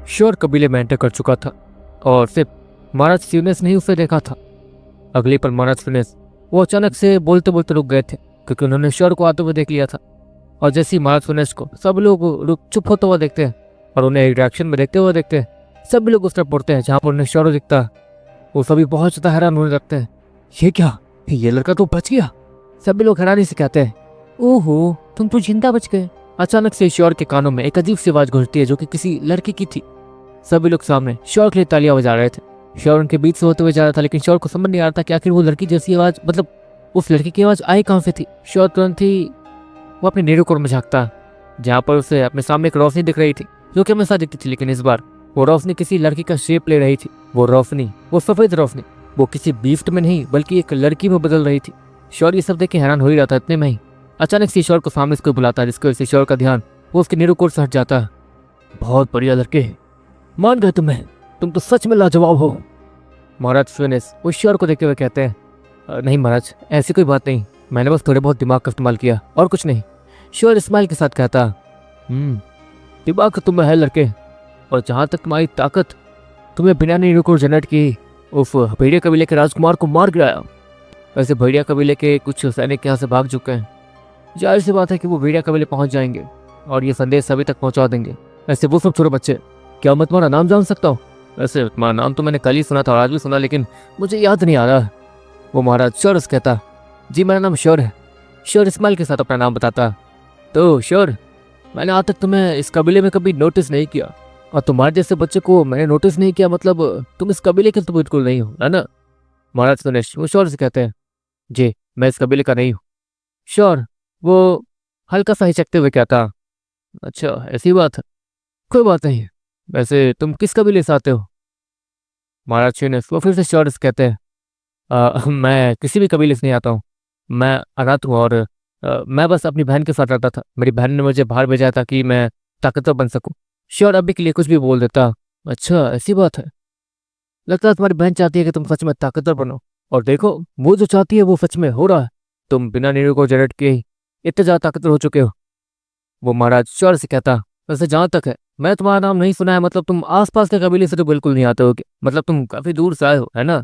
Sure कबीले में enter कर चुका था और सिर्फ महाराज स्यूनेस ने ही उसे देखा था। अगले पर महाराज स्यूनेस वो अचानक से बोलते बोलते रुक गए थे क्योंकि उन्होंने श्योर को आते हुए देख लिया था। और जैसे ही महाराज स्यूनेस को सब लोग चुप होते हुए देखते हैं और उन्हें एक रिएक्शन में देखते हुए देखते हैं, सभी लोग उस तरफ पड़ते हैं जहाँ पर उन्हें श्योर दिखता है। वो सभी बहुत ज़्यादा हैरान होने लगते हैं। ये क्या, ये लड़का तो बच गया। सभी लोग हैरानी से कहते हैं, ओहो तुम तो जिंदा बच गए। अचानक से श्योर के कानों में एक अजीब सी आवाज गूंजती है जो कि किसी लड़की की थी। सभी लोग सामने श्योर के लिए तालियां बजा रहे थे। श्योर उनके बीच से होते हुए जा रहा था, लेकिन श्योर को समझ नहीं आ रहा था कि आखिर वो लड़की जैसी आवाज, मतलब उस लड़की की आवाज आई कहाँ से थी। श्योर तुरंत ही वो अपने नीरोकोर में झांकता, जहाँ पर उसे अपने सामने एक रोशनी दिख रही थी जो कि हमेशा दिखती थी, लेकिन इस बार वो रोशनी किसी लड़की का शेप ले रही थी। वो रोशनी, वो सफेद रोशनी, वो किसी बीस्ट में नहीं बल्कि एक लड़की में बदल रही थी। श्योर ये सब देख के हैरान हो ही रहा था। इतने में ही अचानक से श्योर को सामने से कोई बुलाता है, जिसकी वजह से श्योर का ध्यान वो उसके नीरोकोर से हट जाता है। बहुत बढ़िया लड़के, मान गए तुम्हें, तुम तो सच में लाजवाब हो। महाराज स्यूनेस वो श्योर को देखते हुए कहते हैं, नहीं महाराज ऐसी कोई बात नहीं, मैंने बस थोड़े बहुत दिमाग का इस्तेमाल किया और कुछ नहीं। श्योर स्माइल के साथ कहता, दिमाग तो तुम्हें है लड़के, और जहाँ तक तुम्हारी ताकत, तुम्हें बिना नीरोकोर जनरेट की उस भेड़िया कबीले के राजकुमार को मार गिराया। वैसे भेड़िया कबीले के कुछ सैनिक यहाँ से भाग चुके हैं। जाहिर सी बात है कि वो भेड़िया कबीले पहुंच जाएंगे और ये संदेश सभी तक पहुंचा देंगे। ऐसे वो सब छोटे बच्चे, क्या मैं तुम्हारा नाम जान सकता हूँ? वैसे तुम्हारा नाम तो मैंने कल ही सुना था और आज भी सुना, लेकिन मुझे याद नहीं आ रहा। वो महाराज श्योर कहता, जी मेरा नाम श्योर है। श्योर स्माइल के साथ अपना नाम बताता। तो श्योर, मैंने आज तक तुम्हें इस कबीले में कभी नोटिस नहीं किया, और तुम्हारे जैसे बच्चे को मैंने नोटिस नहीं किया, मतलब तुम इस कबीले के तो बिल्कुल नहीं हो, है ना? महाराज सुनेश वो श्योर से कहते हैं, जी मैं इस कबीले का नहीं हूँ। श्योर वो हल्का सा हिचकते हुए कहता, अच्छा ऐसी बात है, कोई बात नहीं। वैसे तुम किस कबीले से आते हो? महाराज सुनेश वो फिर से श्योर से कहते हैं, मैं किसी भी कबीले से नहीं आता हूँ, मैं अनाथ हूँ और मैं बस अपनी बहन के साथ रहता था। मेरी बहन ने मुझे बाहर भेजा था कि मैं ताकतवर बन सकूँ। श्योर अभी के लिए कुछ भी बोल देता, अच्छा ऐसी बात है, लगता है तुम्हारी बहन चाहती है कि तुम सच में ताकतवर बनो, और देखो वो जो चाहती है वो सच में हो रहा है। तुम बिना नीरोकोर जनरेट किए ही इतने ज़्यादा ताकतवर हो चुके हो। वो महाराज श्योर से कहता, वैसे जहाँ तक है मैं तुम्हारा नाम नहीं सुना है, मतलब तुम आसपास के कबीले से तो बिल्कुल नहीं आते हो, मतलब तुम काफ़ी दूर से आए हो, है ना?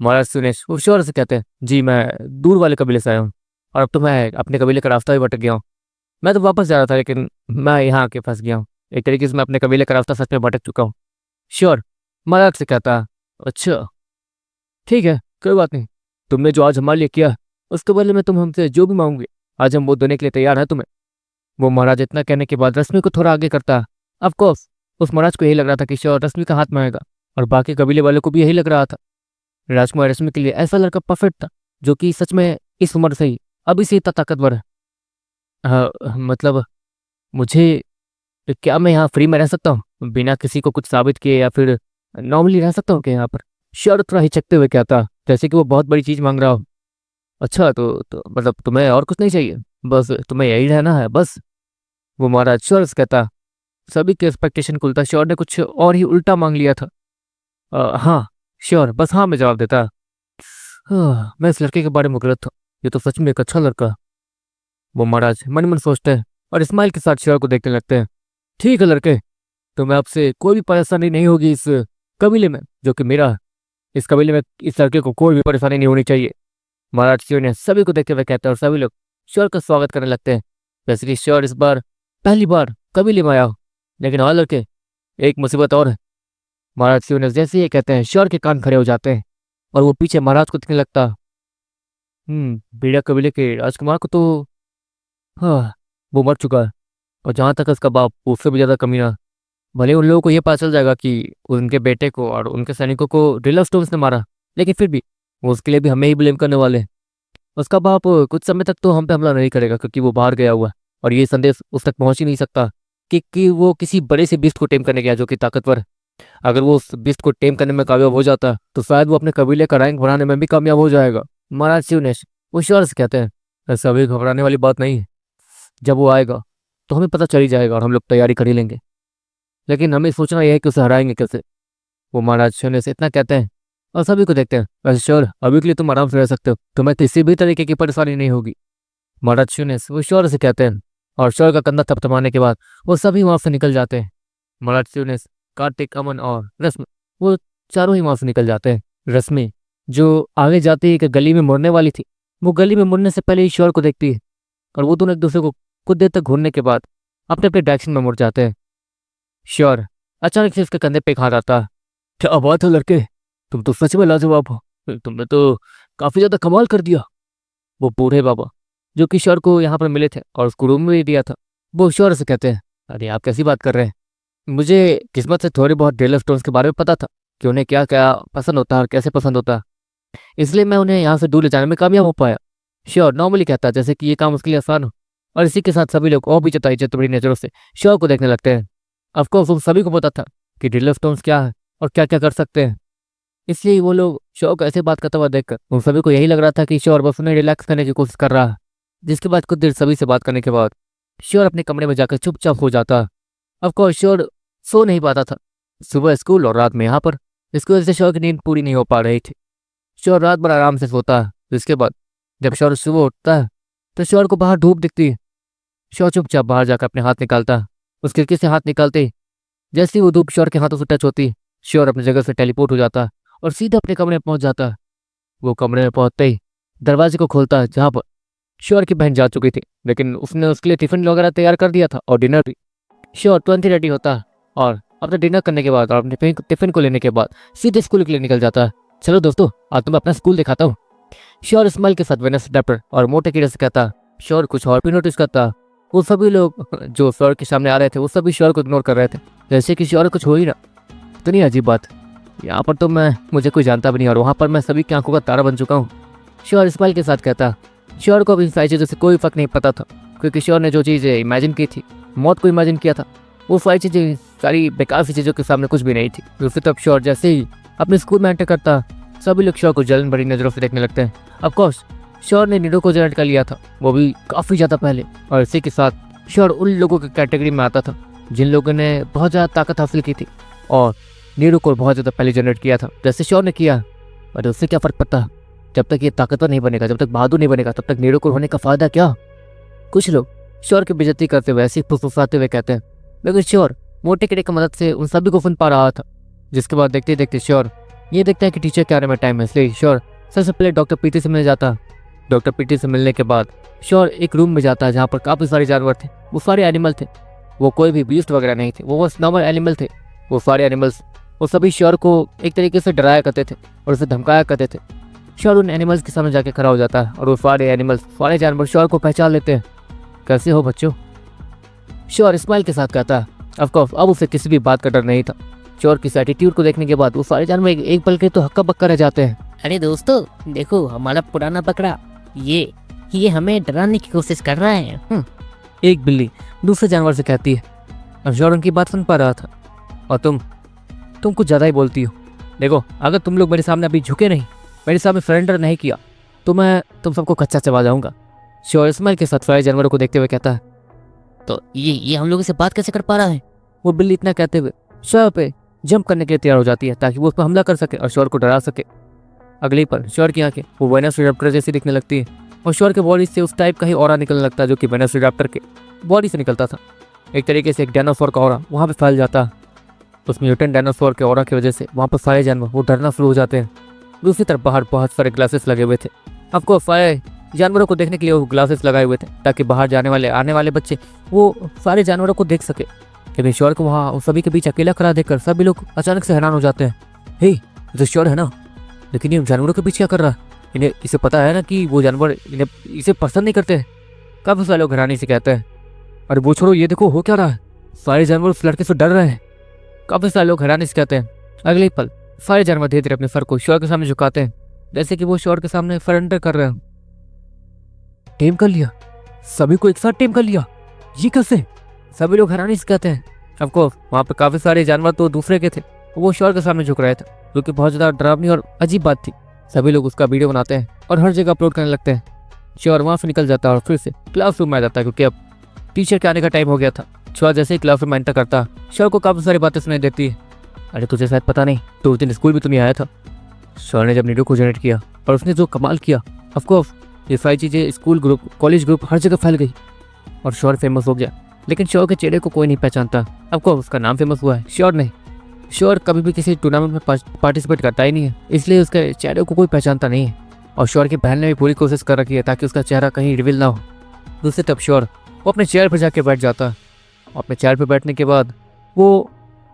महाराज सुनेश वो श्योर से कहते हैं, जी मैं दूर वाले कबीले से आया हूँ और अब तो मैं अपने कबीले का रास्ता भी भटक गया हूँ। मैं तो वापस जा रहा था, लेकिन मैं यहाँ आके फंस गया हूँ। एक तरीके से मैं अपने कबीले का रास्ता सच में भटक चुका हूँ। श्योर महाराज से कहता, अच्छा ठीक है, कोई बात नहीं। तुमने जो आज हमारे लिए किया उसके बदले में तुम हमसे जो भी मांगोगे आज हम वो देने के लिए तैयार हैं तुम्हें। वो महाराज इतना कहने के बाद रश्मि को थोड़ा आगे करता। ऑफकोर्स उस महाराज को यही लग रहा था कि श्योर रश्मि का हाथ मांगेगा, और बाकी कबीले वालों को भी यही लग रहा था। राजकुमार रश्मि के लिए ऐसा लड़का परफेक्ट था जो कि सच में इस उम्र से ही अभी से इतना ताकतवर है। मतलब मुझे, क्या मैं यहाँ फ्री में रह सकता हूँ बिना किसी को कुछ साबित किए, या फिर नॉर्मली रह सकता हूँ क्या यहाँ पर? श्योर थोड़ा हिचकते हुए कहता, जैसे कि वो बहुत बड़ी चीज़ मांग रहा हो। अच्छा तो मतलब तुम्हें और कुछ नहीं चाहिए, बस तुम्हें यही रहना है बस? वो महाराज श्योर से कहता। सभी के एक्सपेक्टेशन को उल्टा श्योर ने कुछ और ही उल्टा मांग लिया था। हाँ श्योर, बस हाँ में जवाब देता। मैं इस लड़के के बारे में गलत था, ये तो सच में एक अच्छा लड़का है। वो महाराज मन मन सोचते हैं और स्माइल के साथ श्योर को देखने लगते हैं। ठीक है लड़के, तुम्हें आपसे कोई भी परेशानी नहीं होगी इस कबीले में जो कि मेरा है। इस कबीले में इस लड़के को कोई भी परेशानी नहीं होनी चाहिए। महाराज श्योर ने सभी को देखते हुए कहते हैं और सभी लोग श्योर का स्वागत करने लगते हैं, जैसे कि श्योर इस बार पहली बार कबीले में आया हो। लेकिन हाँ लड़के, एक मुसीबत और है। महाराज श्योर ने जैसे ही कहते हैं श्योर के कान खड़े हो जाते हैं और वो पीछे महाराज को दिखने लगता। भेड़िया कबीले के राजकुमार को तो, हाँ वो मर चुका है, और जहाँ तक उसका बाप उससे भी ज़्यादा कमीना। भले उन लोगों को ये पता चल जाएगा कि उनके बेटे को और उनके सैनिकों को ड्रिलर स्टोन्स ने मारा, लेकिन फिर भी वो उसके लिए भी हमें ही ब्लेम करने वाले हैं। उसका बाप कुछ समय तक तो हम पे हमला नहीं करेगा क्योंकि वो बाहर गया हुआ है, और ये संदेश उस तक पहुंच ही नहीं सकता कि वो किसी बड़े से बीस्ट को टेम करने गया जो कि ताकतवर है। अगर वो उस बीस्ट को टेम करने में कामयाब हो जाता तो शायद वो अपने कबीले का रैंक बढ़ाने में भी कामयाब हो जाएगा। महाराज शिवनेश वो श्योर से कहते हैं, ऐसा अभी घबराने वाली बात नहीं है। जब वो आएगा तो हमें पता चल ही जाएगा और हम लोग तैयारी कर ही लेंगे, लेकिन हमें सोचना यह है कि उसे हराएंगे कैसे। वो महाराज शिवनेश इतना कहते हैं और सभी को देखते हैं। वैसे श्योर अभी के लिए तुम आराम से रह सकते हो, तुम्हें किसी भी तरीके की परेशानी नहीं होगी। महाराज शिवनेश वो श्योर से कहते हैं और श्योर का कंधा थपथपाने के बाद वो सभी वहां से निकल जाते हैं। महाराज शिवनेश कार्तिक, अमन और रश्मि, वो चारों ही वहाँ से निकल जाते हैं। रश्मि जो आगे जाते ही एक गली में मुड़ने वाली थी, वो गली में मुड़ने से पहले ही शौर्य को देखती है और वो दोनों एक दूसरे को कुछ देर तक घूरने के बाद अपने अपने डायरेक्शन में मुड़ जाते हैं। शौर्य अचानक से उसके कंधे पे एक हाथ आता है। क्या बात है लड़के, तुम तो सच में लाजवाब हो, तुमने तो काफी ज्यादा कमाल कर दिया। वो बूढ़े बाबा जो कि शौर्य को यहाँ पर मिले थे और उसको रूम में भी दिया था, वो शौर्य से कहते हैं, अरे आप कैसी बात कर रहे हैं, मुझे किस्मत से थोड़ी बहुत डेल स्टोन्स के बारे में पता था कि उन्हें क्या क्या पसंद होता है और कैसे पसंद होता है, इसलिए मैं उन्हें यहाँ से दूर ले जाने में कामयाब हो पाया। श्योर नॉर्मली कहता है जैसे कि ये काम उसके लिए आसान हो, और इसी के साथ सभी लोग और भी जताई बड़ी नजरों से श्योर को देखने लगते हैं। ऑफकोर्स उन सभी को पता था कि डेल स्टोन्स क्या है और क्या क्या कर सकते हैं, इसलिए वो लोग श्योर को ऐसे बात करता हुआ देखकर उन सभी को यही लग रहा था कि श्योर बस उन्हें रिलैक्स करने की कोशिश कर रहा है। जिसके बाद कुछ देर सभी से बात करने के बाद श्योर अपने कमरे में जाकर चुपचाप हो जाता। ऑफकोर्स श्योर सो नहीं पाता था, सुबह स्कूल और रात में यहाँ पर, इसकी वजह से श्योर की नींद पूरी नहीं हो पा रही थी। श्योर रात भर आराम से सोता है। जिसके बाद जब श्योर सुबह उठता है तो श्योर को बाहर धूप दिखती है। श्योर चुपचाप बाहर जाकर अपने हाथ निकालता है। उस खिड़की से हाथ निकालते ही जैसे ही वो धूप श्योर के हाथों से टच होती है, श्योर अपनी जगह से टेलीपोर्ट हो जाता है और सीधा अपने कमरे में पहुंच जाता है। वो कमरे में पहुंचते ही दरवाजे को खोलता है जहाँ पर श्योर की बहन जा चुकी थी, लेकिन उसने उसके लिए टिफिन वगैरह तैयार कर दिया था और डिनर भी। श्योर तुरंत ही रेडी होता है और अपने डिनर करने के बाद और अपने टिफिन को लेने के बाद सीधे स्कूल के लिए निकल जाता है। चलो दोस्तों, आज तुम्हें अपना स्कूल दिखाता हूँ। श्योर स्माइल के साथ वेलोसिरैप्टर और मोटे कीड़े से कहता है। श्योर कुछ और भी नोटिस करता है, वो सभी लोग जो श्योर के सामने आ रहे थे वो सभी श्योर को इग्नोर कर रहे थे, जैसे कि श्योर कुछ हो ही ना। इतनी अजीब बात, यहाँ पर तो मुझे कोई जानता भी नहीं और वहाँ पर मैं सभी की आंखों का तारा बन चुका हूँ। श्योर स्माइल के साथ कहता। श्योर को अब इन सारी चीज़ों से कोई फर्क नहीं पता था, क्योंकि श्योर ने जो चीज़ें इमेजिन की थी, मौत को इमेजिन किया था, वो सारी चीज़ें सारी बेकार सी चीज़ों के सामने कुछ भी नहीं थी। दूसरी तरफ श्योर जैसे ही अपने स्कूल में एंटर करता, सभी लोग श्योर को जलन भरी नजरों से देखने लगते हैं। ऑफकोर्स श्योर ने नीरो को जनरेट कर लिया था, वो भी काफ़ी ज़्यादा पहले, और इसी के साथ श्योर उन लोगों की कैटेगरी में आता था जिन लोगों ने बहुत ज़्यादा ताकत हासिल की थी और नीरो को बहुत ज़्यादा पहले जनरेट किया था जैसे श्योर ने किया। और उससे क्या फ़र्क पड़ता, जब तक ये ताकतवर नहीं बनेगा, जब तक बहादुर नहीं बनेगा, तब तक नीरो को होने का फ़ायदा क्या। कुछ लोग श्योर की बेइज्जती करते हुए ऐसे फुसफुसाते हुए कहते हैं, लेकिन श्योर मोटे कीड़े की मदद से उन सभी को सुन पा रहा था। जिसके बाद देखते देखते श्योर ये देखता है कि टीचर के आने में टाइम है, इसलिए श्योर सबसे पहले डॉक्टर पीटी से मिल जाता। डॉक्टर पीटी से मिलने के बाद श्योर एक रूम में जाता है जहाँ पर काफ़ी सारे जानवर थे। वो सारे एनिमल थे, वो कोई भी बीस्ट वगैरह नहीं थे, वो बस नॉर्मल एनिमल थे। वो सारे एनिमल्स वो सभी श्योर को एक तरीके से डराया करते थे और उसे धमकाया करते थे। श्योर उन एनिमल्स के सामने जाके खड़ा हो जाता है और वो सारे एनिमल्स, सारे जानवर श्योर को पहचान लेते हैं। कैसे हो बच्चों, श्योर स्माइल के साथ कहता है। ऑफकोर्स अब उसे किसी भी बात का डर नहीं था। श्योर की एटीट्यूड को देखने के बाद वो सारे जानवर एक पल के तो हक्का बक्का रह जाते हैं। अरे दोस्तों देखो, हमारा पुराना बकरा ये हमें डराने की कोशिश कर रहा है। एक बिल्ली दूसरे जानवर से कहती है और श्योर उनकी बात सुन पा रहा था। और तुम कुछ ज़्यादा ही बोलती हो। देखो, अगर तुम लोग मेरे सामने अभी झुके नहीं, मेरे सामने सरेंडर नहीं किया, तो मैं तुम सबको कच्चा चबा जाऊंगा। श्योर स्माइल के साथ सारे जानवरों को देखते हुए कहता है। तो ये हम लोगों से बात कैसे कर पा रहा है। वो बिल्ली इतना कहते हुए श्योर पे जंप करने के लिए तैयार हो जाती है ताकि वो उस पर हमला कर सके और श्योर को डरा सके। अगली पल श्योर की आंखें वो वेलोसिरैप्टर जैसी दिखने लगती है और श्योर के बॉडी से उस टाइप का ही ऑरा निकलने लगता है जो कि वेलोसिरैप्टर के बॉडी से निकलता था। एक तरीके से एक डायनासोर का ऑरा वहाँ पे फैल जाता है। उस म्यूटेंट डायनासोर के ऑरा की वजह से वहाँ पर सारे जानवर वो डरना शुरू हो जाते हैं। दूसरी तरफ बाहर बहुत सारे ग्लासेस लगे हुए थे। आपको सारे जानवरों को देखने के लिए वो ग्लासेस लगाए हुए थे ताकि बाहर जाने वाले आने वाले बच्चे वो सारे जानवरों को देख सके। लेकिन श्योर को वहाँ उन सभी के बीच अकेला खड़ा देखकर सभी लोग अचानक से हैरान हो जाते हैं। हे, ये तो श्योर है ना, लेकिन ये जानवरों के बीच क्या कर रहा है। इन्हें इसे पता है ना कि वो जानवर इसे पसंद नहीं करते। काफ़ी सारे लोग हैरानी से कहते हैं, अरे वो छोड़ो, ये देखो हो क्या रहा है, सारे जानवर उस लड़के से डर रहे हैं। काफ़ी सारे लोग हैरानी से कहते हैं। अगले पल सारे जानवर धीरे धीरे अपने सर को श्योर के सामने झुकाते हैं जैसे कि वो श्योर के सामने सरेंडर कर रहे हैं। टेम कर लिया, सभी को एक साथ टेम कर लिया, ये कैसे। सभी लोग हैरानी से कहते हैं। आपको वहाँ पे काफ़ी सारे जानवर तो दूसरे के थे, वो श्योर के सामने झुक रहे थे, जो कि बहुत ज़्यादा डरावनी और अजीब बात थी। सभी लोग उसका वीडियो बनाते हैं और हर जगह अपलोड करने लगते हैं। श्योर वहाँ से निकल जाता है और फिर से क्लासरूम में आ जाता है क्योंकि अब टीचर के आने का टाइम हो गया था। श्योर जैसे ही क्लासरूम में एंटर करता, श्योर को काफ़ी सारी बातें सुनाई देती है। अरे तुझे शायद पता नहीं, तो उस दिन स्कूल भी तुम्हें आया था। श्योर ने जब नीडो को जनरेट किया और उसने जो कमाल किया, ऑफकोर्स ये सारी चीज़ें स्कूल ग्रुप, कॉलेज ग्रुप हर जगह फैल गई और श्योर फेमस हो गया। लेकिन श्योर के चेहरे को कोई नहीं पहचानता। ऑफकोर्स उसका नाम फेमस हुआ है, श्योर नहीं। श्योर कभी भी किसी टूर्नामेंट में पार्टिसिपेट करता ही नहीं है, इसलिए उसके चेहरे को कोई पहचानता नहीं है। और श्योर की बहन ने भी पूरी कोशिश कर रखी है ताकि उसका चेहरा कहीं रिवील ना हो। दूसरी तरफ श्योर वो अपने चेयर पर जाके बैठ जाता है। अपने चेयर पर बैठने के बाद वो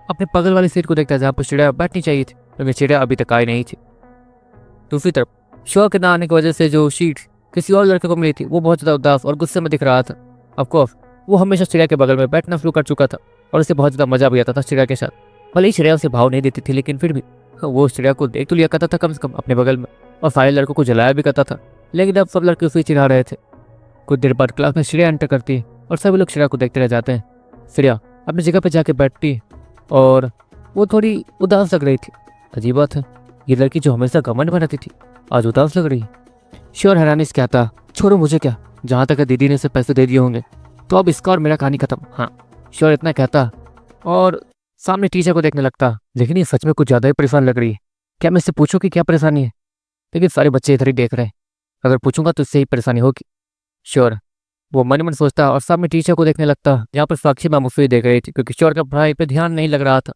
अपने बगल वाली सीट को देखता है जहाँ पर चिड़िया बैठनी चाहिए थी, लेकिन चिड़िया अभी तक आई नहीं थी। दूसरी तरफ श्योर के ना आने की वजह से जो सीट किसी और लड़के को मिली थी वो बहुत ज़्यादा उदास और गुस्से में दिख रहा था। ऑफकोर्स वो हमेशा चिड़िया के बगल में बैठना शुरू कर चुका था और उसे बहुत ज़्यादा मजा भी आता था चिड़िया के साथ। भले ही चिड़िया उसे भाव नहीं देती थी, लेकिन फिर भी वो उस चिड़िया को देख तो लिया करता था कम से कम अपने बगल में, और सारे लड़कों को जलाया भी करता था। लेकिन अब सब लड़के उसे चिढ़ा रहे थे। कुछ देर बाद क्लास में चिड़िया एंटर करती है और सभी लोग चिड़िया को देखते रह जाते हैं। चिड़िया अपनी जगह पर जाके बैठती है और वो थोड़ी उदास लग रही थी। अजीब बात है, ये लड़की जो हमेशा घमंड में रहती थी आज उदास लग रही है। श्योर हैरानी से कहता, छोड़ो मुझे क्या, जहाँ तक दीदी ने उसे पैसे दे दिए होंगे तो अब इसका और मेरा कहानी खत्म। हाँ, श्योर इतना कहता और सामने टीचर को देखने लगता। लेकिन ये सच में कुछ ज़्यादा ही परेशान लग रही है, क्या मैं इससे पूछूं कि क्या परेशानी है? लेकिन सारे बच्चे इधर ही देख रहे हैं, अगर पूछूंगा तो इससे ही परेशानी होगी। श्योर वो मन मन सोचता और सामने टीचर को देखने लगता, जहाँ पर साक्षी मैम उसे देख रही थी क्योंकि श्योर का पढ़ाई पे ध्यान नहीं लग रहा था।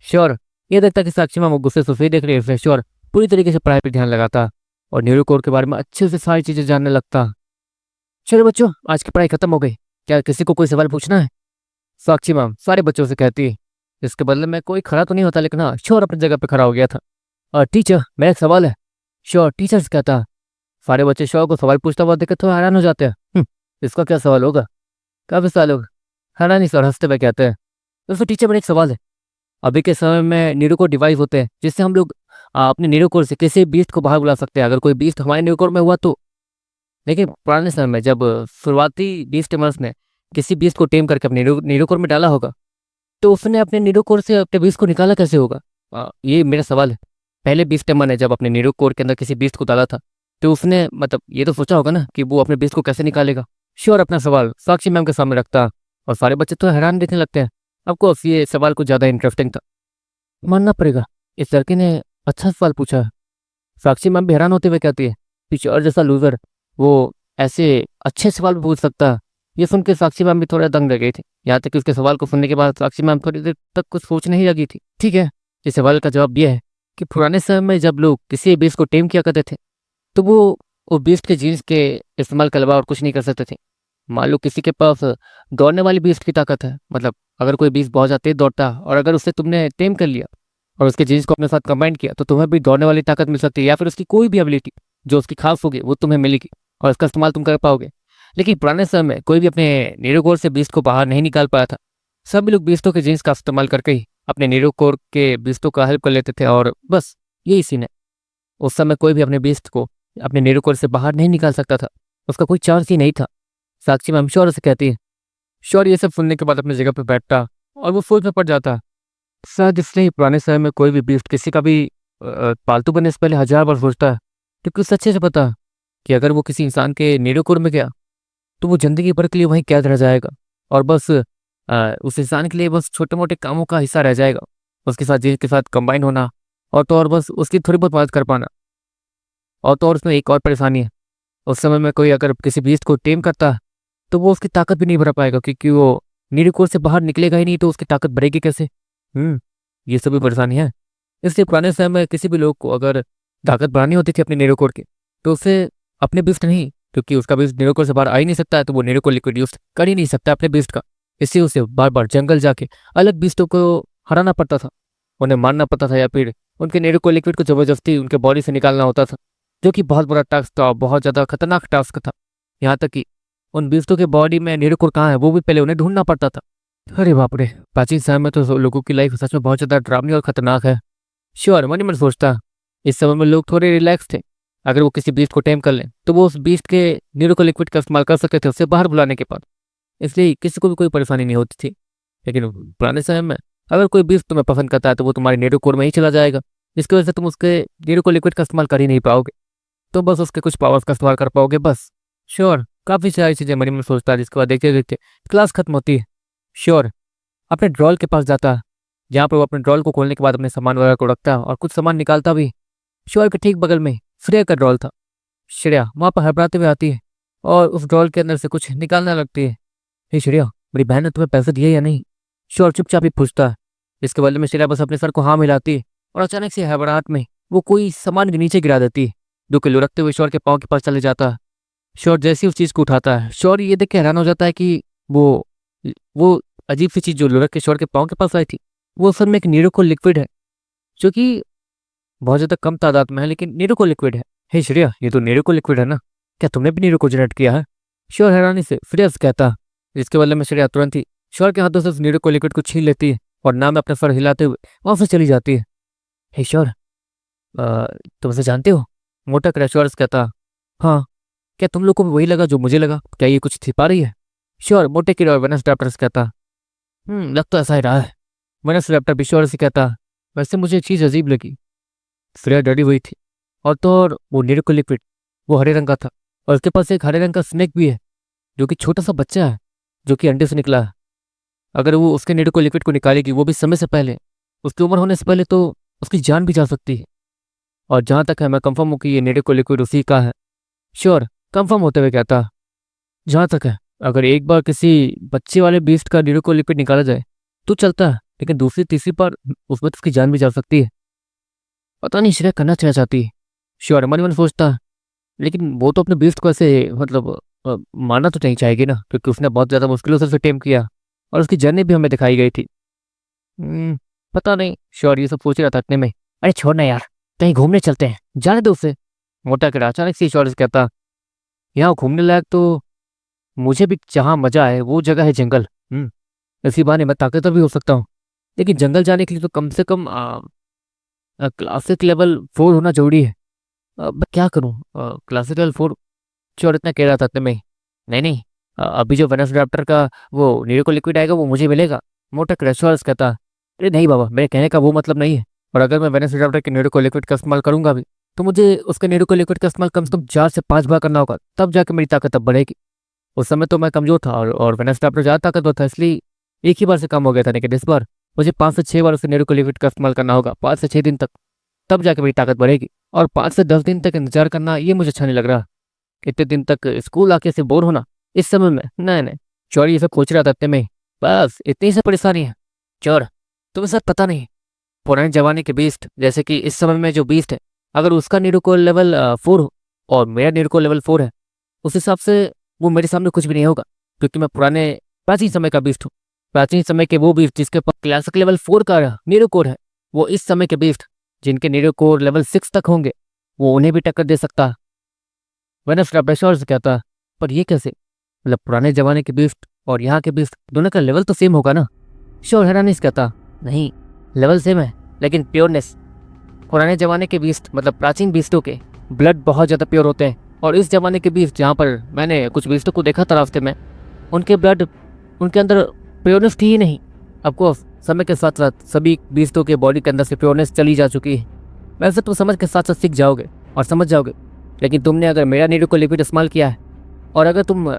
श्योर ये देखता कि साक्षी मैम गुस्से से उसे देख रही है, श्योर पूरी तरीके से पढ़ाई पे ध्यान लगाता और न्यूरो कोड के बारे में अच्छे से सारी चीज़ें जानने लगता। चलो बच्चों, आज की पढ़ाई खत्म हो गई, क्या किसी को कोई सवाल पूछना है? साक्षी मैम सारे बच्चों से कहती है। इसके बदले में कोई खड़ा तो नहीं होता, लेकिन हाँ श्योर अपनी जगह पे खड़ा हो गया था। और टीचर मेरा एक सवाल है। श्योर टीचर से कहता। सारे बच्चे श्योर को सवाल पूछता हुआ देखे तो हैरान हो जाते हैं। इसका क्या सवाल होगा? काफी सवाल होगा। हैरानी सर हंसते हुए कहते हैं, दोस्तों टीचर मेरा एक सवाल है। अभी के समय में न्यूरोकोड डिवाइस होते हैं जिससे हम लोग अपने न्यूरोकोड से किसी बीस्ट को बाहर बुला सकते हैं अगर कोई बीस्ट हमारे न्यूरोकोड में हुआ तो। लेकिन पुराने समय में जब शुरुआती बीस्टमर्स ने किसी बीस्ट को टेम करके अपने न्यूरोकोड में डाला होगा तो उसने अपने न्यूरोकोड से अपने बीस्ट को निकाला कैसे होगा? ये मेरा सवाल है। पहले बीस्टमर ने जब अपने न्यूरोकोड के अंदर किसी बीस्ट को डाला था तो उसने मतलब ये तो सोचा होगा ना कि वो अपने बीस्ट को कैसे निकालेगा। श्योर अपना सवाल साक्षी मैम के सामने रखता और सारे बच्चे तो हैरान देखने लगते हैं। ऑफकोर्स ये सवाल कुछ ज़्यादा इंटरेस्टिंग था, मानना पड़ेगा इस लड़के ने अच्छा सवाल पूछा है। साक्षी मैम भी हैरान होते हुए कहती है, टीचर जैसा लूजर वो ऐसे अच्छे सवाल भी पूछ सकता। ये सुन के साक्षी मैम भी थोड़ा दंग रह गई थी। यहाँ तक कि उसके सवाल को सुनने के बाद साक्षी मैम थोड़ी देर तक कुछ सोचने ही लगी थी। ठीक है, इस सवाल का जवाब यह है कि पुराने समय में जब लोग किसी बीस्ट को टेम किया करते थे तो वो बीस्ट के जीन्स के इस्तेमाल के अलावा और कुछ नहीं कर सकते थे। मान लो किसी के पास दौड़ने वाली बीस्ट की ताकत है, मतलब अगर कोई बीस्ट बहुत ज़्यादा तेज दौड़ता और अगर उससे तुमने टेम कर लिया और उसके जीन्स को अपने साथ कंबाइन किया तो तुम्हें भी दौड़ने वाली ताकत मिल सकती है, या फिर उसकी कोई भी एबिलिटी जो उसकी खास होगी वो तुम्हें मिलेगी और इसका इस्तेमाल तुम कर पाओगे। लेकिन पुराने समय में कोई भी अपने न्यूरोकोड से बीस्ट को बाहर नहीं निकाल पाया था। सभी लोग बीस्टों के जीन्स का इस्तेमाल करके ही अपने न्यूरोकोड के बीस्टों का हेल्प कर लेते थे और बस यही सीन है। उस समय कोई भी अपने बीस्ट को अपने न्यूरोकोड से बाहर नहीं निकाल सकता था, उसका कोई चांस ही नहीं था। साक्षी मैम श्योर से कहती है। श्योर ये सब सुनने के बाद अपनी जगह पर बैठता और वो सोच में पड़ जाता। शायद इसलिए ही पुराने समय में कोई भी बीस्ट किसी का भी पालतू बनने से पहले 1000 बार सोचता है, क्योंकि उसे अच्छे से पता कि अगर वो किसी इंसान के न्यूरोकोड में गया तो वो जिंदगी भर के लिए वहीं कैद रह जाएगा और बस उस इंसान के लिए बस छोटे मोटे कामों का हिस्सा रह जाएगा, उसके साथ जिसके साथ कंबाइन होना और तो और बस उसकी थोड़ी बहुत मदद कर पाना। और तो और उसमें एक और परेशानी है, उस समय में कोई अगर किसी बीस्ट को टेम करता है तो वो उसकी ताकत भी नहीं बढ़ा पाएगा, क्योंकि वो न्यूरोकोड से बाहर निकलेगा ही नहीं तो उसकी ताकत बढ़ेगी कैसे? ये सभी परेशानी है। इसलिए पुराने समय में किसी भी लोग को अगर ताकत बढ़ानी होती थी अपने न्यूरोकोड की तो उसे अपने बीस्ट नहीं, क्योंकि उसका बीस्ट न्यूरोकोड से बाहर आ ही नहीं सकता है तो वो न्यूरोकोड लिक्विड यूज कर ही नहीं सकता अपने बीस्ट का। इसलिए उसे बार बार जंगल जाके अलग बीस्टों को हराना पड़ता था, उन्हें मारना पड़ता था या फिर उनके न्यूरोकोड लिक्विड को जबरदस्ती उनके बॉडी से निकालना होता था, जो कि बहुत बड़ा टास्क था, बहुत ज़्यादा खतरनाक टास्क था। यहाँ तक कि उन बीस्टों के बॉडी में न्यूरोकोड कहाँ है वो भी पहले उन्हें ढूंढना पड़ता था। अरे बाप रे, प्राचीन समय में तो लोगों की लाइफ सच में बहुत ज़्यादा डरावनी और खतरनाक है। श्योर मन ही मन सोचता इस समय में लोग थोड़े रिलैक्स थे, अगर वो किसी बीस्ट को टेम कर लें तो वो उस बीस्ट के न्यूरोकोड लिक्विड का इस्तेमाल कर सकते थे उससे बाहर बुलाने के बाद, इसलिए किसी को भी कोई परेशानी नहीं होती थी। लेकिन पुराने समय में अगर कोई बीस्ट तुम्हें पसंद करता है तो वो तुम्हारे न्यूरोकोड में ही चला जाएगा, जिसकी वजह से तुम उसके न्यूरोकोड लिक्विड का इस्तेमाल कर ही नहीं पाओगे, तो बस उसके कुछ पावर्स का इस्तेमाल कर पाओगे बस। श्योर काफ़ी सारी चीज़ें मन में सोचता है, जिसके बाद देखते देखते क्लास खत्म होती है। श्योर अपने ड्रॉल के पास जाता, जहाँ पर वो अपने ड्रॉल को खोलने के बाद अपने सामान वगैरह को रखता और कुछ सामान निकालता भी। श्योर के ठीक बगल में श्रेया का ड्रॉल था। श्रेया वहाँ पर हड़बड़ाते हुए आती है और उस ड्रॉल के अंदर से कुछ निकालने लगती है। हे श्रेया, मेरी बहन ने तुम्हें पैसे दिए या नहीं? श्योर चुपचाप ही पूछता है। इसके बदले में श्रेया बस अपने सर को हाँ मिलाती है और अचानक से हड़बड़ाहट में वो कोई सामान के नीचे गिरा देती है, जो कि लुढ़कते हुए शौर के पाँव के पास चले जाता है। शौर जैसे ही उस चीज़ को उठाता है, शौर ये देख के हैरान हो जाता है कि वो अजीब सी चीज़ जो लुढ़क के शौर के पाँव के पास आई थी, वो असल में एक नीरोको लिक्विड है, जो कि बहुत ज़्यादा कम तादाद में है, लेकिन नीरोको लिक्विड है। हे श्रेया, ये तो नीरोको लिक्विड है ना, क्या तुमने भी नीरोको जनरेट किया है? शौर हैरानी से फ्रेया से कहता। इसके बदले में श्रेया तुरंत ही शौर के हाथों से उस नीरोको लिक्विड को छीन लेती है और नाम में अपने सर हिलाते हुए वहां से चली जाती है। हे शौर, तुम इसे जानते हो? मोटा क्रैशवर्स कहता। हाँ, क्या तुम लोग को भी वही लगा जो मुझे लगा? क्या ये कुछ छिपा रही है? श्योर, मोटे की और वेनस रैप्टर से कहता। लग तो ऐसा ही रहा है। वेनस रैप्टर भी श्योर से कहता। वैसे मुझे एक चीज़ अजीब लगी। श्रेया डरी हुई थी, और तो और वो नीरोको लिक्विड वो हरे रंग का था, और उसके पास एक हरे रंग का स्नेक भी है, जो कि छोटा सा बच्चा है, जो कि अंडे से निकला है। अगर वो उसके नीरोको लिक्विड को निकालेगी, वो भी समय से पहले, उसकी उम्र होने से पहले, तो उसकी जान भी जा सकती है। और जहाँ तक है, मैं कंफर्म हूँ कि ये नीरोको लिक्विड उसी का है। श्योर कंफर्म होते हुए कहता। जहाँ तक है, अगर एक बार किसी बच्चे वाले बीस्ट का नीरोको लिक्विड निकाला जाए तो चलता है, लेकिन दूसरी तीसरी बार उसमें तो उसकी जान भी जा सकती है। पता नहीं श्रेया करना क्या चाहती है। श्योर मन मन सोचता है, लेकिन वो तो अपने बीस्ट को ऐसे मतलब मारना तो नहीं चाहेगी ना, क्योंकि उसने बहुत ज़्यादा मुश्किलों से उसे टेम किया और उसकी जर्नी भी हमें दिखाई गई थी। पता नहीं, श्योर ये सब सोच रहा था इतने में। अरे छोड़ ना यार, कहीं घूमने चलते हैं, जाने दो उसे। मोटा किड़ा अचानक से श्योर से कहता। यहाँ घूमने लायक तो मुझे भी जहाँ मजा है वो जगह है जंगल। इसी बहाने मैं ताकतवर भी हो सकता हूँ, लेकिन जंगल जाने के लिए तो कम से कम क्लासिक लेवल 4 होना जरूरी है। मैं क्या करूँ? Classic level 4? श्योर इतना कह रहा था इतने में। नहीं नहीं, अभी जो वेनस रैप्टर का वो नीरोको लिक्विड आएगा वो मुझे मिलेगा। मोटा क्रैशवर्स कहता। अरे नहीं बाबा, मेरे कहने का वो मतलब नहीं है। और अगर मैं वेनस रैप्टर के नीरोको लिक्विड का इस्तेमाल करूंगा भी, तो मुझे उसके नीरोको लिक्विड का इस्तेमाल कम से कम 4 से 5 बार करना होगा, तब जाके मेरी ताकत अब बढ़ेगी। उस समय तो मैं कमजोर था और वेनस रैप्टर ज़्यादा ताकतवर था, इसलिए एक ही बार से कम हो गया था। लेकिन इस बार मुझे 5 से 6 बार उसे नीरोको लिक्विड का इस्तेमाल करना होगा, 5 से 6 दिन तक, तब जाके मेरी ताकत बढ़ेगी। और 5 से 10 दिन तक इंतजार करना, ये मुझे अच्छा नहीं लग रहा। इतने दिन तक स्कूल आके से बोर होना इस समय में, नहीं नहीं। चोर ये सब पूछ रहा था इतने में, बस इतनी से परेशानी है। चोर, तुम्हें सर पता नहीं, पुराने जमाने के बीस्ट, जैसे कि इस समय में जो बीस्ट है, अगर उसका नीरोको लेवल 4 हो और मेरा नीरोको लेवल 4 है, उस हिसाब से वो मेरे सामने कुछ भी नहीं होगा, क्योंकि मैं पुराने प्राचीन समय का बीस्ट हूँ। प्राचीन समय के वो बीस्ट जिसके पास क्लासिक लेवल 4 का नीरोकोर है, वो इस समय के बीस्ट जिनके नीरोकोर लेवल 6 तक होंगे, वो उन्हें भी टक्कर दे सकता। वेनस रैप्टर से कहता। पर ये कैसे? मतलब पुराने जमाने के बीस्ट और यहाँ के बीस्ट दोनों का लेवल तो सेम होगा ना? श्योर हैरानी से कहता। नहीं, लेवल सेम है, लेकिन प्योरनेस। पुराने ज़माने के बीस्ट मतलब प्राचीन बीस्टों के ब्लड बहुत ज़्यादा प्योर होते हैं, और इस ज़माने के बीस्ट जहाँ पर मैंने कुछ बीस्टों को देखा था रास्ते में, उनके ब्लड, उनके अंदर प्योरनेस थी ही नहीं। ऑफकोर्स समय के साथ साथ सभी बीस्टों के बॉडी के अंदर से प्योरनेस चली जा चुकी है। वैसे तुम समझ के साथ साथ सीख जाओगे और समझ जाओगे, लेकिन तुमने अगर मेरा नीरोको लिक्विड इस्तेमाल किया है और अगर तुम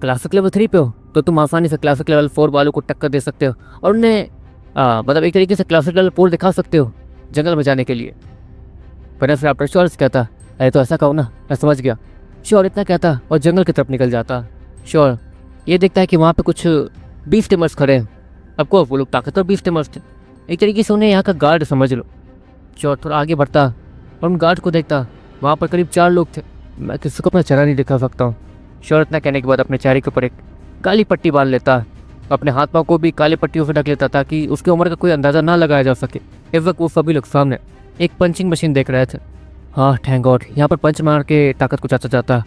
क्लासिक लेवल 3 पे हो, तो तुम आसानी से क्लासिक लेवल 4 वालों को टक्कर दे सकते हो और उन्हें मतलब एक तरीके से क्लासिक लेवल 4 दिखा सकते हो जंगल में जाने के लिए। वेनस रैप्टर श्योर से कहता। अरे तो ऐसा कहो ना, मैं समझ गया। श्योर इतना कहता और जंगल की तरफ निकल जाता। श्योर ये देखता है कि वहाँ पे कुछ बीफ टेमर्स खड़े हैं। आपको वो लोग ताकतवर बीफ टेमर्स थे, एक तरीके से उन्हें यहाँ का गार्ड समझ लो। श्योर थोड़ा आगे बढ़ता और उन गार्ड को देखता, वहाँ पर करीब 4 लोग थे। मैं किसी को अपना चेहरा नहीं दिखा सकता हूँ। श्योर इतना कहने के बाद अपने चेहरे के ऊपर एक काली पट्टी बांध लेता, अपने हाथ पाँव को भी काली पट्टियों से ढक लेता ताकि उसकी उम्र का कोई अंदाज़ा ना लगाया जा सके। इस वक्त वो सभी लोग सामने एक पंचिंग मशीन देख रहे थे। हाँ थैंक गॉड, यहाँ पर पंच मार के ताकत को चाचा जाता।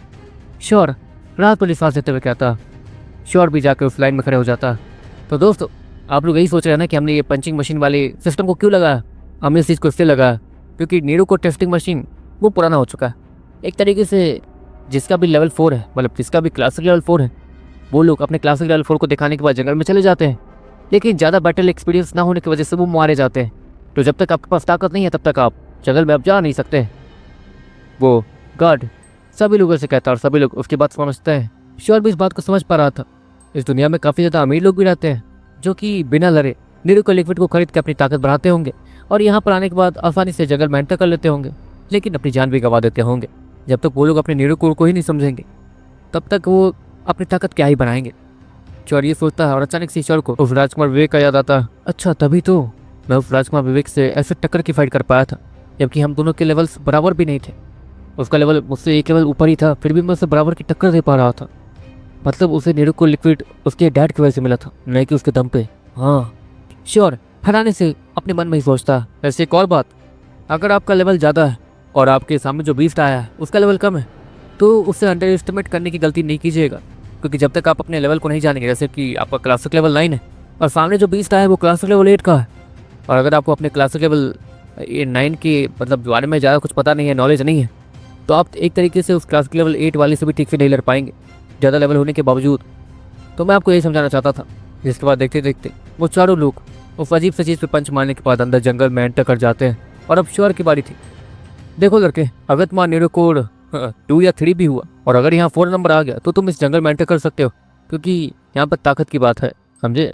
श्योर रात वाली सांस लेते हुए कहता। श्योर भी जाकर उस लाइन में खड़े हो जाता। तो दोस्तों, आप लोग यही सोच रहे हैं ना कि हमने ये पंचिंग मशीन वाले सिस्टम को क्यों लगाया? हमने इस चीज़ को इसलिए लगाया क्योंकि नीरोको टेस्टिंग मशीन वो पुराना हो चुका है। एक तरीके से जिसका भी लेवल 4 है, मतलब जिसका भी क्लासिक लेवल 4 है, वो लोग अपने क्लासिक लेवल 4 को दिखाने के बाद जंगल में चले जाते हैं, लेकिन ज़्यादा बैटल एक्सपीरियंस ना होने की वजह से वो मारे जाते हैं। तो जब तक आपके पास ताकत नहीं है तब तक आप जंगल में आप जा नहीं सकते। वो गार्ड सभी लोगों से कहता और सभी लोग उसकी बात समझते हैं। श्योर भी इस बात को समझ पा रहा था। इस दुनिया में काफ़ी ज़्यादा अमीर लोग भी रहते हैं जो कि बिना लड़े नीरोको लिक्विड को खरीद के अपनी ताकत बढ़ाते होंगे और यहाँ पर आने के बाद आसानी से जंगल में एंटर कर लेते होंगे, लेकिन अपनी जान भी गंवा देते होंगे। जब तक वो लोग अपने नीरोको को ही नहीं समझेंगे तब तक वो अपनी ताकत क्या ही बनाएंगे। चोर ये सोचता है और अचानक से चोर को उस राजकुमार विवेक का याद आता। अच्छा तभी तो मैं उस राजकुमार विवेक से ऐसे टक्कर की फाइट कर पाया था, जबकि हम दोनों के लेवल्स बराबर भी नहीं थे। उसका लेवल मुझसे एक लेवल ऊपर ही था, फिर भी मैं उसे बराबर की टक्कर दे पा रहा था। मतलब उसे नीरू को लिक्विड उसके डैड की वजह से मिला था, नहीं कि उसके दम पे। हाँ श्योर, हैरानी से अपने मन में ही सोचता। वैसे एक और बात, अगर आपका लेवल ज़्यादा है और आपके सामने जो बीस्ट आया है उसका लेवल कम है, तो उसे अंडर एस्टिमेट करने की गलती नहीं कीजिएगा, क्योंकि जब तक आप अपने लेवल को नहीं जानेंगे, जैसे कि आपका क्लासिक लेवल 9 है और सामने जो बीस्ट आया है वो क्लासिक लेवल 8 का है, और अगर आपको अपने क्लासिक लेवल 9 के मतलब बारे में ज़्यादा कुछ पता नहीं है, नॉलेज नहीं है, तो आप एक तरीके से उस क्लासिक लेवल 8 वाले से भी ठीक से नहीं लड़ पाएंगे, ज़्यादा लेवल होने के बावजूद। तो मैं आपको यही समझाना चाहता था। जिसके बाद देखते देखते वो चारों लोग उस अजीब सी चीज़ पे पंच मारने के बाद अंदर जंगल में एंटर कर जाते हैं, और अब श्योर की बारी थी। देखो लड़के, अगर तुम्हारा नीरो कोड 2 या 3 भी हुआ और अगर यहाँ 4 नंबर आ गया तो तुम इस जंगल में एंटर कर सकते हो, क्योंकि यहाँ पर ताकत की बात है, समझे।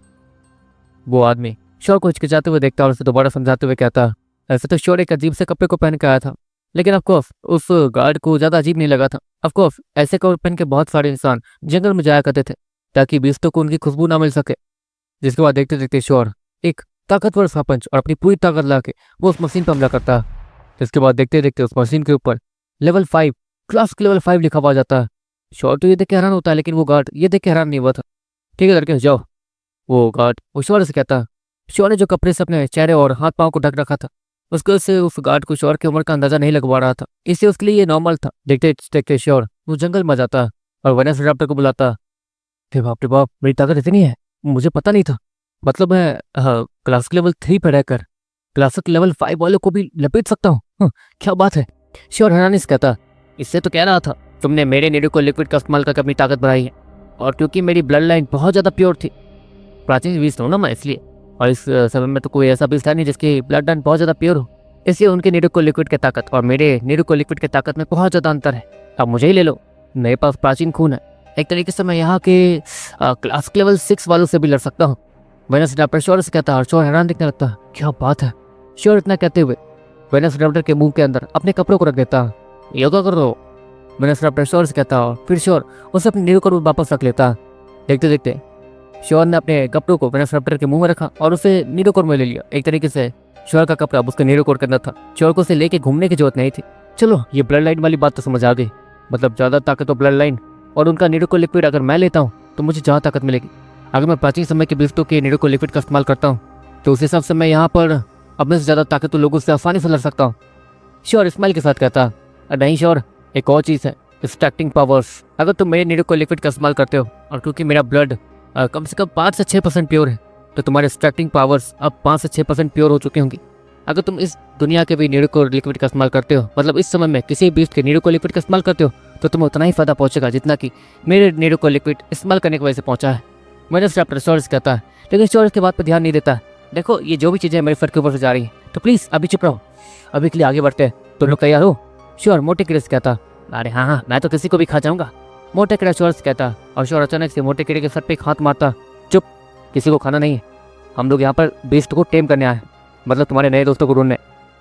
वो आदमी श्योर को हिचकिचाते हुए देखता और उसे दोबारा समझाते हुए कहता, ऐसे तो श्योर एक अजीब से कपड़े को पहन के आया था, लेकिन ऑफकोर्स उस गार्ड को ज़्यादा अजीब नहीं लगा था। ऑफकोर्स ऐसे कपड़े पहन के बहुत सारे इंसान जंगल में जाया करते थे ताकि बीस्तों को उनकी खुशबू ना मिल सके। जिसके बाद देखते देखते श्योर एक ताकतवर सा पंच और अपनी पूरी ताकत ला के वो उस मशीन पर हमला करता। जिसके बाद देखते देखते उस मशीन के ऊपर लेवल 5 क्लासिक लेवल 5 लिखा हुआ जाता है। श्योर तो ये देख के हैरान होता है, लेकिन वो गार्ड ये देख के हैरान नहीं हुआ था। ठीक है लड़के जाओ, वो गार्ड वो श्योर से कहता। श्योर ने जो कपड़े से अपने चेहरे और हाथ पाँव को ढक रखा था, उसके वजह से उस गार्ड को श्योर की उम्र का अंदाजा नहीं लगवा रहा था, इससे उसके लिए ये नॉर्मल था। देखते देखते श्योर वो जंगल में जाता और वेलोसिराप्टर को बुलाता। रे बाप मेरी ताकत इतनी है, मुझे पता नहीं था। मतलब मैं क्लासिक लेवल 3 पर रहकर क्लासिक लेवल 5 वालों को भी लपेट सकता हूँ। क्या बात है। श्योर हैरानी से कहता, इससे तो कह रहा था तुमने मेरे नीरू को लिक्विड का इस्तेमाल करके अपनी ताकत बढ़ाई है, और क्योंकि मेरी ब्लड लाइन बहुत ज़्यादा प्योर थी, प्राचीन बीस्ट हूँ ना मैं इसलिए, और इस समय में तो कोई ऐसा बीस्ट है नहीं जिसकी ब्लड लाइन बहुत ज़्यादा प्योर हो, इसलिए उनके नीरू को लिक्विड की ताकत और मेरे नीरू को लिक्विड की ताकत में बहुत ज़्यादा अंतर है। अब मुझे ही ले लो, मेरे पास प्राचीन खून है, एक तरीके से मैं यहाँ के क्लासिक लेवल 6 वालों से भी लड़ सकता हूँ। वेलोसिराप्टर श्योर से कहता और श्योर हैरान दिखने लगता। क्या बात है। श्योर इतना कहते हुए वेलोसिराप्टर के मुंह के अंदर अपने कपड़ों को रख देता। योगा कर दो, वेलोसिराप्टर श्योर से कहता और फिर श्योर उसे अपने नीरू को वापस रख लेता। देखते देखते श्योर ने अपने कपड़ों को वेलोसिराप्टर के मुंह में रखा और उसे नीरू कोर में ले लिया। एक तरीके से श्योर का कपड़ा अब उसके नीरू कोर के अंदर था। श्योर को उसे लेके घूमने की जरूरत नहीं थी। चलो ये ब्लड लाइन वाली बात तो समझ आ गई, मतलब ज़्यादा ताकत तो ब्लड लाइन और उनका नीरू को लिक्विड अगर मैं लेता हूँ तो मुझे ज़्यादा ताकत मिलेगी। अगर मैं प्राचीन समय के बिफ्टों के नीरू को लिक्विड का इस्तेमाल करता हूँ तो उस हिसाब से मैं यहाँ पर अपने से ज़्यादा ताकत तो लोगों से आसानी से लड़ सकता हूँ। श्योर स्माइल के साथ कहता, नहीं श्योर एक और चीज़ है, एक्सट्रैक्टिंग पावर्स। अगर तुम मेरे नीरू को लिक्विड का इस्तेमाल करते हो और क्योंकि मेरा ब्लड कम से कम 5 से 6% प्योर है, तो तुम्हारे एक्सट्रैक्टिंग पावर्स अब 5 से 6% प्योर हो चुकी होंगी। अगर तुम इस दुनिया के भी नीरू को लिक्विड का इस्तेमाल करते हो, मतलब इस समय में किसी बीस्ट के नीरू को लिक्विड का इस्तेमाल करते हो, तो तुम्हें उतना ही फायदा पहुंचेगा जितना कि मेरे नीरू को लिक्विड इस्तेमाल करने की वजह से पहुंचा है। मैंने स्ट्रैप्टर श्योर से कहता है, लेकिन श्योर इसके बात पर ध्यान नहीं देता। देखो ये जो भी चीज़ें मेरे सर के ऊपर से जा रही हैं, तो प्लीज़ अभी चुप रहो, अभी के लिए आगे बढ़ते हैं। तुम लोग तैयार हो? श्योर मोटे कीड़े से कहता। अरे हाँ मैं तो किसी को भी खा जाऊंगा, मोटे कीड़ा श्योर से कहता। और श्योर अचानक से मोटे कीड़े के सर पे एक हाथ मारता। चुप, किसी को खाना नहीं है, हम लोग यहाँ पर बेस्ट को टेम करने आए, मतलब तुम्हारे नए दोस्तों को ढूंढने।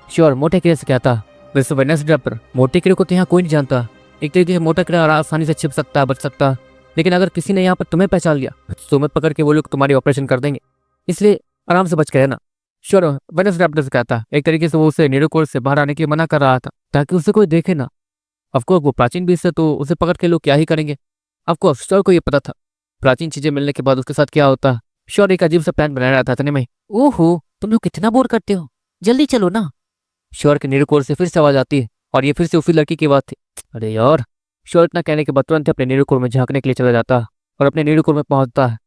श्योर मोटे कीड़े से कहता। वैसे वेलोसिराप्टर मोटे कीड़े को तो यहाँ कोई नहीं जानता, एक तरीके से मोटा कीड़ा आसानी से छिप सकता है, बच सकता है, लेकिन अगर किसी ने यहाँ पर तुम्हें पहचान लिया तो तुम्हें पकड़ के वो लोग तुम्हारी ऑपरेशन कर देंगे, इसलिए आराम से बच के रहना। श्योर वेलोसिराप्टर से कहता। एक तरीके से वो उसे नीरू कोर से बाहर आने की मना कर रहा था ताकि उसे कोई देखे ना। ऑफकोर्स वो प्राचीन बीज से तो उसे पकड़ के लोग क्या ही करेंगे। ऑफकोर्स श्योर को ये पता था प्राचीन चीजें मिलने के बाद उसके साथ क्या होता। श्योर एक अजीब सा प्लान बना रहा था इतने में। ओहो तुम लोग कितना बोर करते हो, जल्दी चलो ना। श्योर के नीरू कोर से फिर से आवाज आती है और ये फिर से उसी लड़की की बात थी। अरे यार, श्योर इतना कहने के बाद तुरंत अपने नीरू कोर में झांकने के लिए चला जाता और अपने नीरू कोर में पहुंचता है।